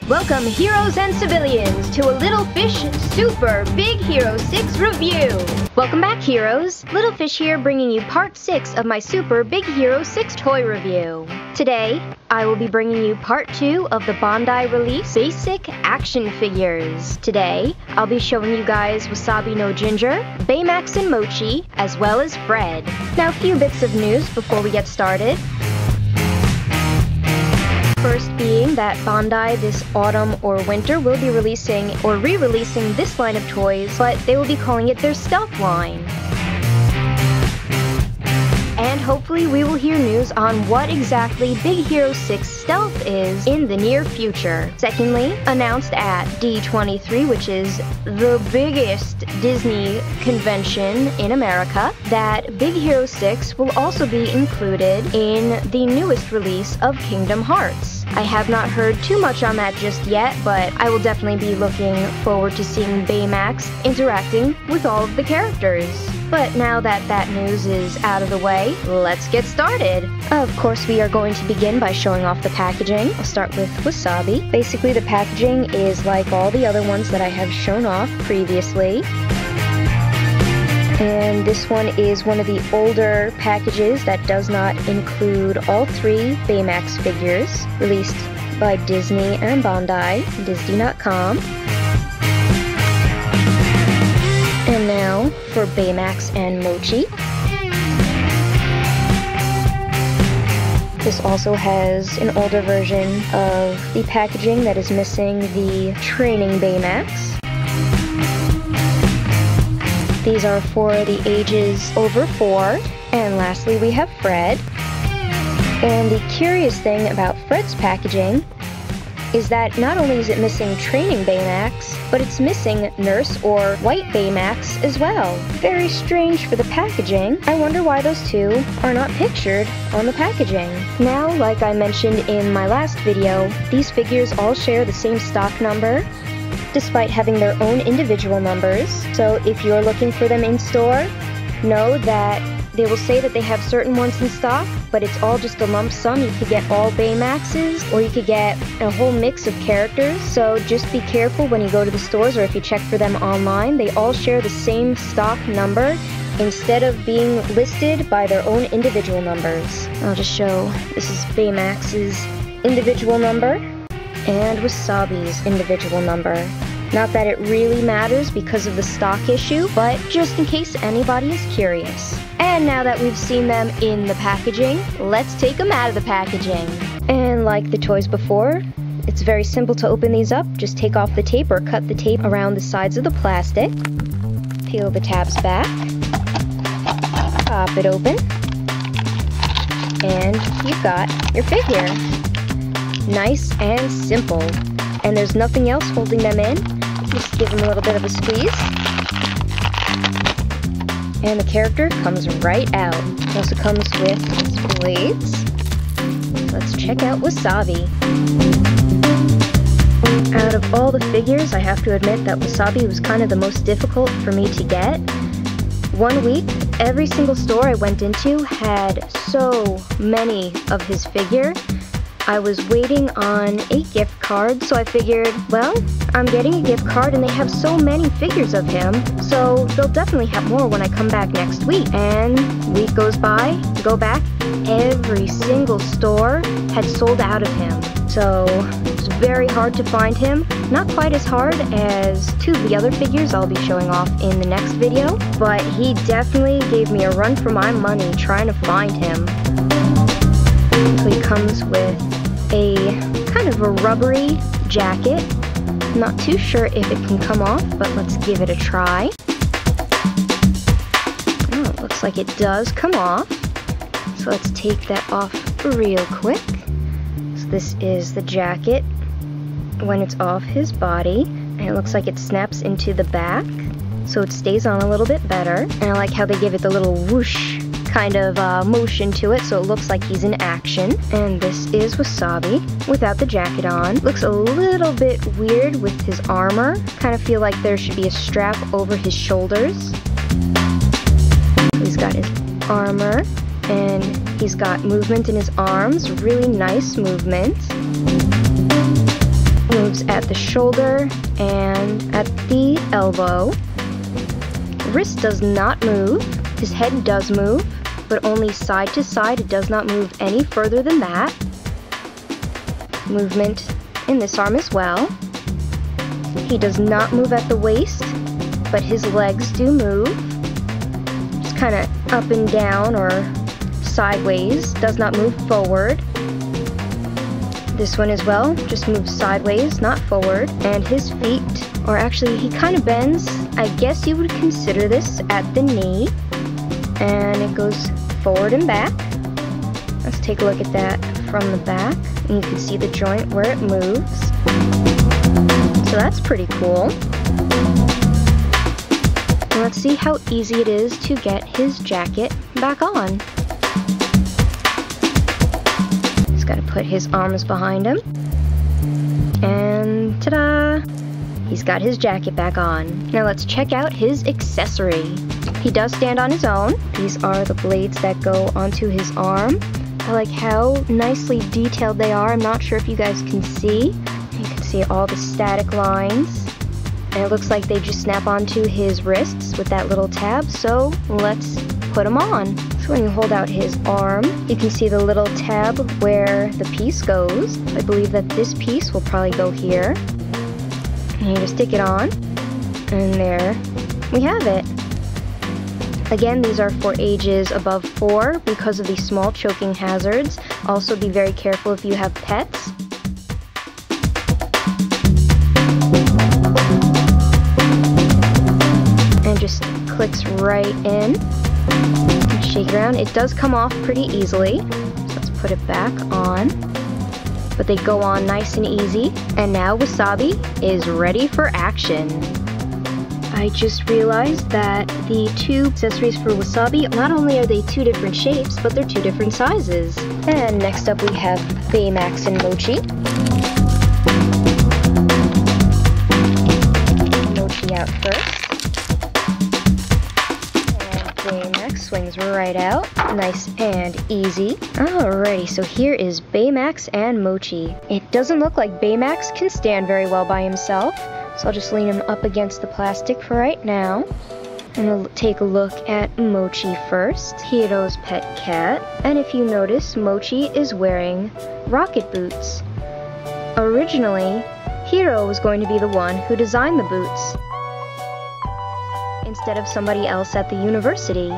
Welcome, heroes and civilians, to a Little Fish Super Big Hero 6 review. Welcome back, heroes. Little Fish here, bringing you part 6 of my Super Big Hero 6 toy review. Today, I will be bringing you part 2 of the Bandai release Basic action figures. Today, I'll be showing you guys Wasabi no Ginger, Baymax and Mochi, as well as Fred. Now, a few bits of news before we get started. First being that Bandai this autumn or winter will be releasing or re-releasing this line of toys, but they will be calling it their Stealth line. And hopefully we will hear news on what exactly Big Hero 6 Stealth is in the near future. Secondly, announced at D23, which is the biggest Disney convention in America, that Big Hero 6 will also be included in the newest release of Kingdom Hearts. I have not heard too much on that just yet, but I will definitely be looking forward to seeing Baymax interacting with all of the characters. But now that that news is out of the way, let's get started. Of course, we are going to begin by showing off the packaging. I'll start with Wasabi. Basically, the packaging is like all the other ones that I have shown off previously. And this one is one of the older packages that does not include all 3 Baymax figures, released by Disney and Bandai, Disney.com. And now for Baymax and Mochi. This also has an older version of the packaging that is missing the training Baymax. These are for the ages over 4. And lastly, we have Fred. And the curious thing about Fred's packaging is that not only is it missing training Baymax, but it's missing Nurse or White Baymax as well. Very strange for the packaging. I wonder why those two are not pictured on the packaging. Now, like I mentioned in my last video, these figures all share the same stock number, despite having their own individual numbers. So if you're looking for them in store, know that they will say that they have certain ones in stock, but it's all just a lump sum. You could get all Baymaxes, or you could get a whole mix of characters. So just be careful when you go to the stores, or if you check for them online. They all share the same stock number instead of being listed by their own individual numbers. I'll just show, this is Baymax's individual number and Wasabi's individual number. Not that it really matters because of the stock issue, but just in case anybody is curious. And now that we've seen them in the packaging, let's take them out of the packaging. And like the toys before, it's very simple to open these up. Just take off the tape or cut the tape around the sides of the plastic. Peel the tabs back. Pop it open. And you've got your figure. Nice and simple. And there's nothing else holding them in. Just give them a little bit of a squeeze. And the character comes right out. It also comes with its blades. Let's check out Wasabi. Out of all the figures, I have to admit that Wasabi was kind of the most difficult for me to get. 1 week, every single store I went into had so many of his figure. I was waiting on a gift card, so I figured, well, I'm getting a gift card and they have so many figures of him, so they'll definitely have more when I come back next week. And week goes by, go back, every single store had sold out of him. So it was very hard to find him. Not quite as hard as 2 of the other figures I'll be showing off in the next video, but he definitely gave me a run for my money trying to find him. So he comes with a kind of a rubbery jacket. Not too sure if it can come off, but let's give it a try. Oh, it looks like it does come off. So let's take that off real quick. So this is the jacket when it's off his body. And it looks like it snaps into the back, so it stays on a little bit better. And I like how they give it the little whoosh kind of motion to it, so it looks like he's in action. And this is Wasabi without the jacket on. Looks a little bit weird with his armor. Kind of feel like there should be a strap over his shoulders. He's got his armor, and he's got movement in his arms. Really nice movement. We'll moves at the shoulder and at the elbow. Wrist does not move. His head does move, but only side to side. It does not move any further than that. Movement in this arm as well. He does not move at the waist, but his legs do move. Just kind of up and down or sideways, does not move forward. This one as well, just moves sideways, not forward. And his feet, or actually he kind of bends. I guess you would consider this at the knee. And it goes forward and back. Let's take a look at that from the back. And you can see the joint where it moves. So that's pretty cool. And let's see how easy it is to get his jacket back on. He's got to put his arms behind him. And ta-da! He's got his jacket back on. Now let's check out his accessory. He does stand on his own. These are the blades that go onto his arm. I like how nicely detailed they are. I'm not sure if you guys can see. You can see all the static lines. And it looks like they just snap onto his wrists with that little tab. So let's put them on. So when you hold out his arm, you can see the little tab where the piece goes. I believe that this piece will probably go here. And you just stick it on. And there we have it. Again, these are for ages above 4 because of the small choking hazards. Also, be very careful if you have pets. And just clicks right in. Shake it around. It does come off pretty easily. So let's put it back on. But they go on nice and easy. And now Wasabi is ready for action. I just realized that the two accessories for Wasabi, not only are they two different shapes, but they're two different sizes. And next up we have Baymax and Mochi. Mochi out first. And Baymax swings right out. Nice and easy. Alrighty, so here is Baymax and Mochi. It doesn't look like Baymax can stand very well by himself. So I'll just lean him up against the plastic for right now. And we'll take a look at Mochi first, Hiro's pet cat. And if you notice, Mochi is wearing rocket boots. Originally, Hiro was going to be the one who designed the boots, instead of somebody else at the university.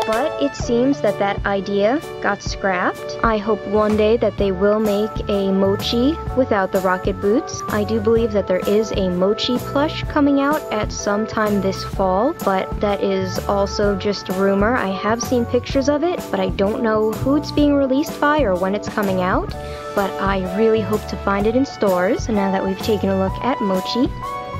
But it seems that that idea got scrapped. I hope one day that they will make a Mochi without the rocket boots. I do believe that there is a Mochi plush coming out at some time this fall, but that is also just a rumor. I have seen pictures of it, but I don't know who it's being released by or when it's coming out. But I really hope to find it in stores. And now that we've taken a look at Mochi,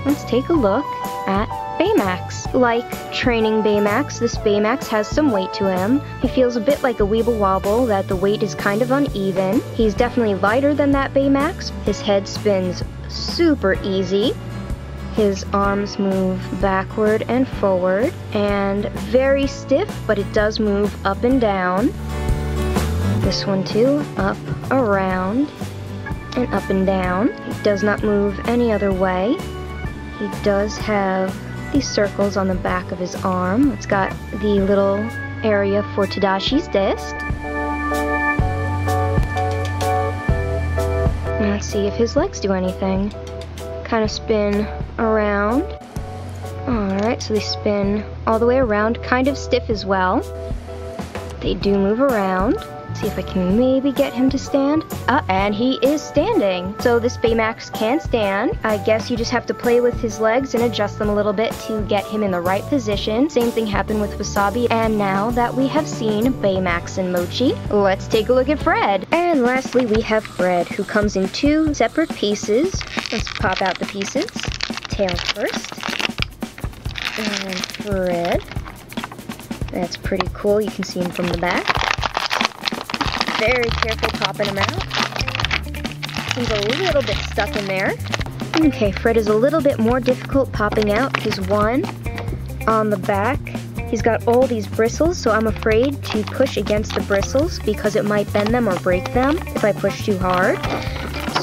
let's take a look at Baymax. Like training Baymax, this Baymax has some weight to him. He feels a bit like a Weeble Wobble, that the weight is kind of uneven. He's definitely lighter than that Baymax. His head spins super easy. His arms move backward and forward, and very stiff, but it does move up and down. This one too, up, around, and up and down. It does not move any other way. He does have these circles on the back of his arm. It's got the little area for Tadashi's disc. Now let's see if his legs do anything. Kind of spin around. Alright, so they spin all the way around, kind of stiff as well. They do move around. See if I can maybe get him to stand. And he is standing. So this Baymax can stand. I guess you just have to play with his legs and adjust them a little bit to get him in the right position. Same thing happened with Wasabi. And now that we have seen Baymax and Mochi, let's take a look at Fred. And lastly, we have Fred, who comes in two separate pieces. Let's pop out the pieces. Tail first. And Fred. That's pretty cool. You can see him from the back. Very careful popping him out. He's a little bit stuck in there. Okay, Fred is a little bit more difficult popping out. He's one on the back. He's got all these bristles, so I'm afraid to push against the bristles because it might bend them or break them if I push too hard.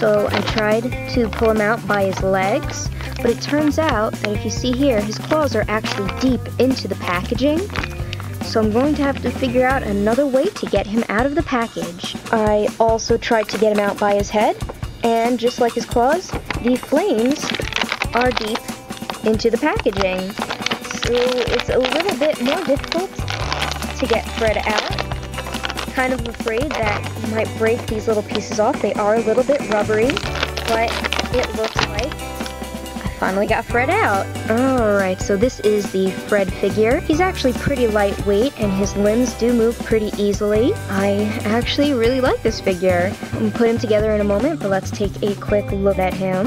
So So I tried to pull him out by his legs, but it turns out that if you see here, his claws are actually deep into the packaging. So I'm going to have to figure out another way to get him out of the package. I also tried to get him out by his head, and just like his claws, the flames are deep into the packaging. So it's a little bit more difficult to get Fred out. Kind of afraid that he might break these little pieces off. They are a little bit rubbery, but it looks like I finally got Fred out. Alright, so this is the Fred figure. He's actually pretty lightweight and his limbs do move pretty easily. I actually really like this figure. I'll put him together in a moment, but let's take a quick look at him.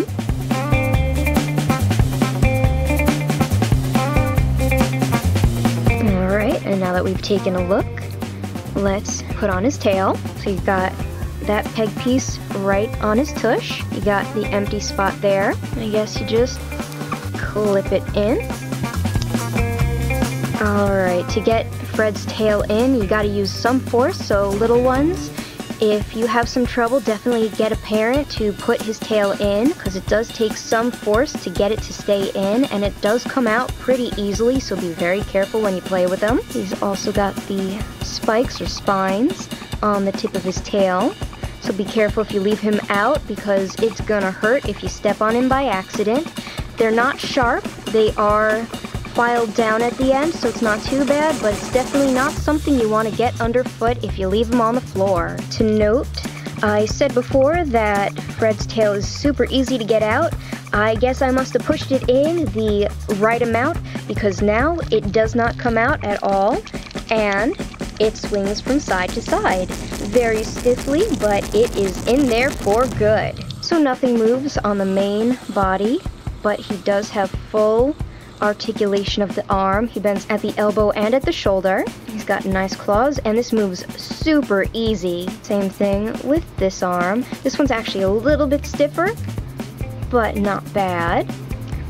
Alright, and now that we've taken a look, let's put on his tail. So you've got that peg piece right on his tush. You got the empty spot there. I guess you just clip it in. Alright, to get Fred's tail in, you gotta use some force, so little ones, if you have some trouble, definitely get a parent to put his tail in, because it does take some force to get it to stay in, and it does come out pretty easily, so be very careful when you play with him. He's also got the spikes or spines on the tip of his tail, so be careful if you leave him out, because it's gonna hurt if you step on him by accident. They're not sharp, they are filed down at the end, so it's not too bad, but it's definitely not something you want to get underfoot if you leave him on the floor. To note, I said before that Fred's tail is super easy to get out. I guess I must have pushed it in the right amount, because now it does not come out at all, and it swings from side to side. Very stiffly, but it is in there for good. So nothing moves on the main body, but he does have full articulation of the arm. He bends at the elbow and at the shoulder. He's got nice claws, and this moves super easy. Same thing with this arm. This one's actually a little bit stiffer, but not bad.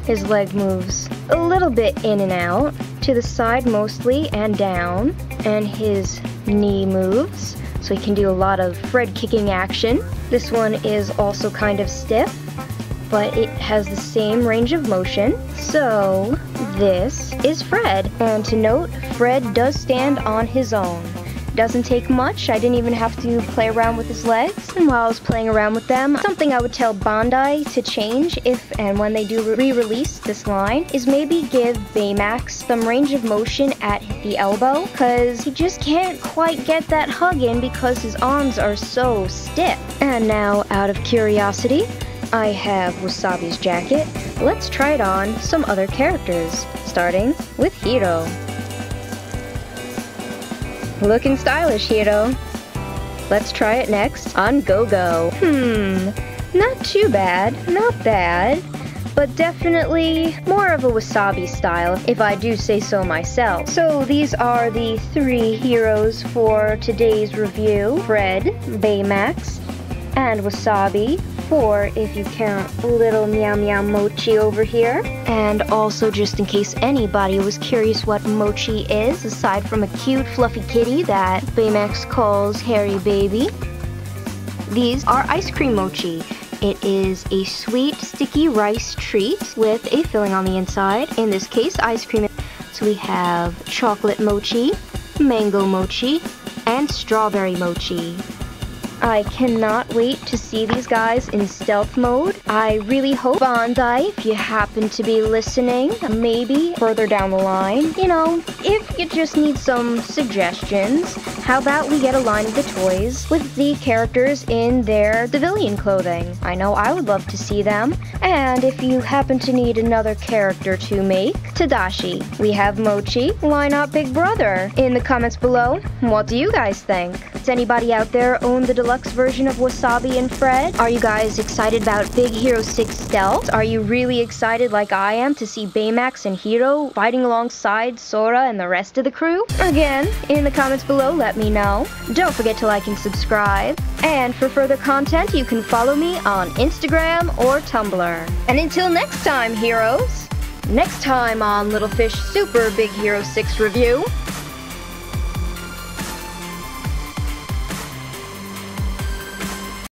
His leg moves a little bit in and out, to the side mostly, and down. And his knee moves, so he can do a lot of Fred kicking action. This one is also kind of stiff, but it has the same range of motion. So this is Fred. And to note, Fred does stand on his own. Doesn't take much. I didn't even have to play around with his legs. And while I was playing around with them, something I would tell Bandai to change if and when they do re-release this line is maybe give Baymax some range of motion at the elbow, because he just can't quite get that hug in because his arms are so stiff. And now, out of curiosity, I have Wasabi's jacket. Let's try it on some other characters, starting with Hiro. Looking stylish, Hiro. Let's try it next on Go-Go. Not too bad, not bad, but definitely more of a Wasabi style, if I do say so myself. So these are the 3 heroes for today's review: Fred, Baymax, and Wasabi. 4 if you count little Meow Meow Mochi over here. And also, just in case anybody was curious what Mochi is, aside from a cute fluffy kitty that Baymax calls Hairy Baby, these are ice cream mochi. It is a sweet, sticky rice treat with a filling on the inside. In this case, ice cream. So we have chocolate mochi, mango mochi, and strawberry mochi. I cannot wait to see these guys in stealth mode. I really hope Bandai, if you happen to be listening, maybe further down the line, you know, if you just need some suggestions, how about we get a line of the toys with the characters in their civilian clothing? I know I would love to see them. And if you happen to need another character to make, Tadashi, we have Mochi, why not Big Brother? In the comments below, what do you guys think? Does anybody out there own the deluxe version of Wasabi and Fred? Are you guys excited about Big Hero 6 Stealth? Are you really excited like I am to see Baymax and Hiro fighting alongside Sora and the rest of the crew? Again, in the comments below, let me know. Don't forget to like and subscribe. And for further content, you can follow me on Instagram or Tumblr. And until next time, heroes, next time on Little Fish Super Big Hero 6 Review,